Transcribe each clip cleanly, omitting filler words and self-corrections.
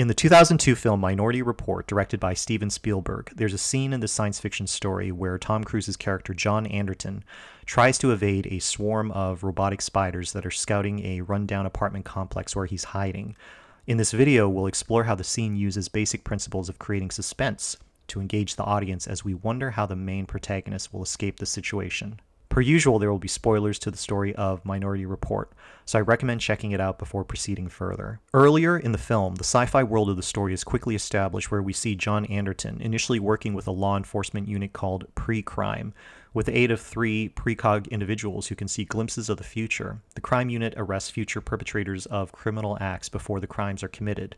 In the 2002 film Minority Report, directed by Steven Spielberg, there's a scene in the science fiction story where Tom Cruise's character John Anderton tries to evade a swarm of robotic spiders that are scouting a rundown apartment complex where he's hiding. In this video, we'll explore how the scene uses basic principles of creating suspense to engage the audience as we wonder how the main protagonist will escape the situation. Per usual, there will be spoilers to the story of Minority Report, so I recommend checking it out before proceeding further. Earlier in the film, the sci-fi world of the story is quickly established where we see John Anderton initially working with a law enforcement unit called Pre-Crime. With the aid of 3 precog individuals who can see glimpses of the future, the crime unit arrests future perpetrators of criminal acts before the crimes are committed.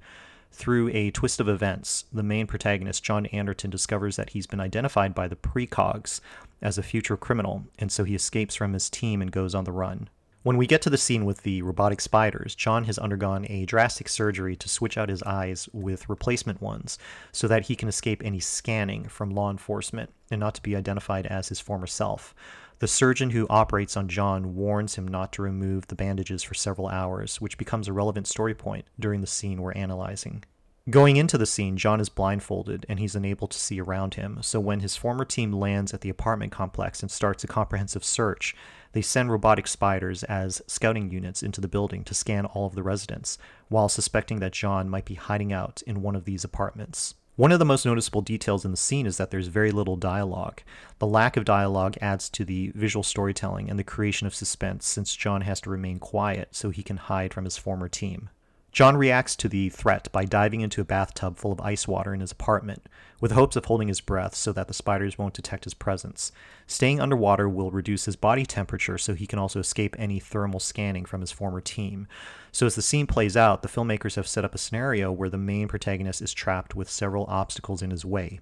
Through a twist of events, the main protagonist, John Anderton, discovers that he's been identified by the precogs as a future criminal, and so he escapes from his team and goes on the run. When we get to the scene with the robotic spiders, John has undergone a drastic surgery to switch out his eyes with replacement ones so that he can escape any scanning from law enforcement and not to be identified as his former self. The surgeon who operates on John warns him not to remove the bandages for several hours, which becomes a relevant story point during the scene we're analyzing. Going into the scene, John is blindfolded and he's unable to see around him, so when his former team lands at the apartment complex and starts a comprehensive search, they send robotic spiders as scouting units into the building to scan all of the residents, while suspecting that John might be hiding out in one of these apartments. One of the most noticeable details in the scene is that there's very little dialogue. The lack of dialogue adds to the visual storytelling and the creation of suspense, since John has to remain quiet so he can hide from his former team. John reacts to the threat by diving into a bathtub full of ice water in his apartment, with hopes of holding his breath so that the spiders won't detect his presence. Staying underwater will reduce his body temperature so he can also escape any thermal scanning from his former team. So as the scene plays out, the filmmakers have set up a scenario where the main protagonist is trapped with several obstacles in his way.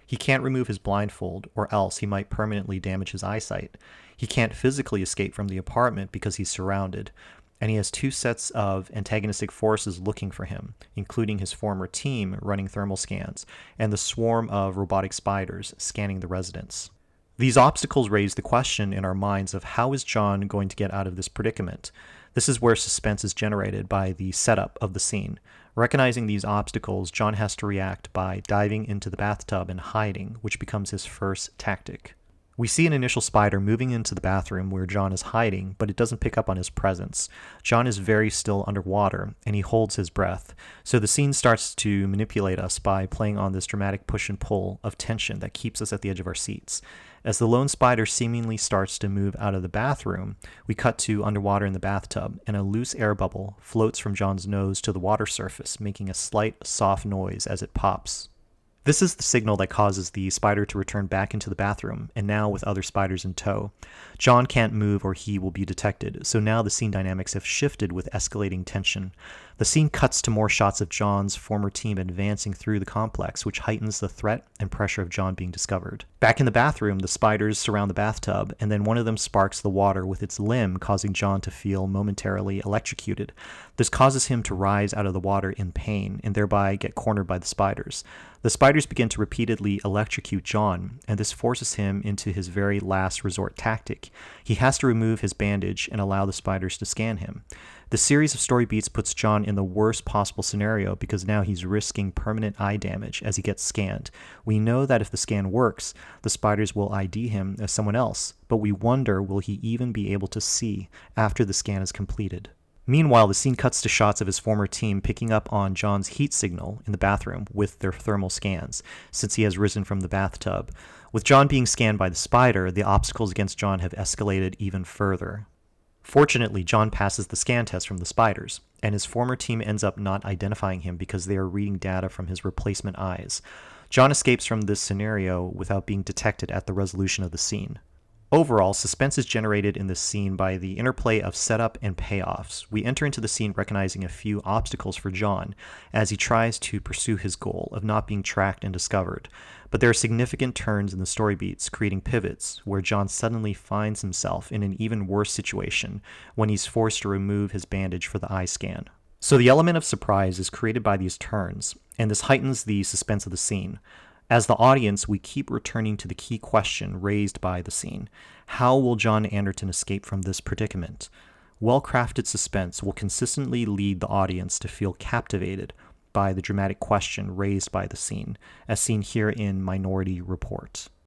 He can't remove his blindfold, or else he might permanently damage his eyesight. He can't physically escape from the apartment because he's surrounded. And he has 2 sets of antagonistic forces looking for him, including his former team running thermal scans, and the swarm of robotic spiders scanning the residents. These obstacles raise the question in our minds of how is John going to get out of this predicament? This is where suspense is generated by the setup of the scene. Recognizing these obstacles, John has to react by diving into the bathtub and hiding, which becomes his first tactic. We see an initial spider moving into the bathroom where John is hiding, but it doesn't pick up on his presence. John is very still underwater, and he holds his breath. So the scene starts to manipulate us by playing on this dramatic push and pull of tension that keeps us at the edge of our seats. As the lone spider seemingly starts to move out of the bathroom, we cut to underwater in the bathtub, and a loose air bubble floats from John's nose to the water surface, making a slight, soft noise as it pops. This is the signal that causes the spider to return back into the bathroom, and now with other spiders in tow. John can't move or he will be detected, so now the scene dynamics have shifted with escalating tension. The scene cuts to more shots of John's former team advancing through the complex, which heightens the threat and pressure of John being discovered. Back in the bathroom, the spiders surround the bathtub, and then one of them sparks the water with its limb, causing John to feel momentarily electrocuted. This causes him to rise out of the water in pain, and thereby get cornered by the spiders. The spiders begin to repeatedly electrocute John, and this forces him into his very last resort tactic. He has to remove his bandage and allow the spiders to scan him. The series of story beats puts John in the worst possible scenario because now he's risking permanent eye damage as he gets scanned. We know that if the scan works, the spiders will ID him as someone else, but we wonder will he even be able to see after the scan is completed. Meanwhile, the scene cuts to shots of his former team picking up on John's heat signal in the bathroom with their thermal scans, since he has risen from the bathtub. With John being scanned by the spider, the obstacles against John have escalated even further. Fortunately, John passes the scan test from the spiders, and his former team ends up not identifying him because they are reading data from his replacement eyes. John escapes from this scenario without being detected at the resolution of the scene. Overall, suspense is generated in this scene by the interplay of setup and payoffs. We enter into the scene recognizing a few obstacles for John as he tries to pursue his goal of not being tracked and discovered. But there are significant turns in the story beats, creating pivots where John suddenly finds himself in an even worse situation when he's forced to remove his bandage for the eye scan. So the element of surprise is created by these turns, and this heightens the suspense of the scene. As the audience, we keep returning to the key question raised by the scene. How will John Anderton escape from this predicament? Well-crafted suspense will consistently lead the audience to feel captivated, by the dramatic question raised by the scene, as seen here in Minority Report.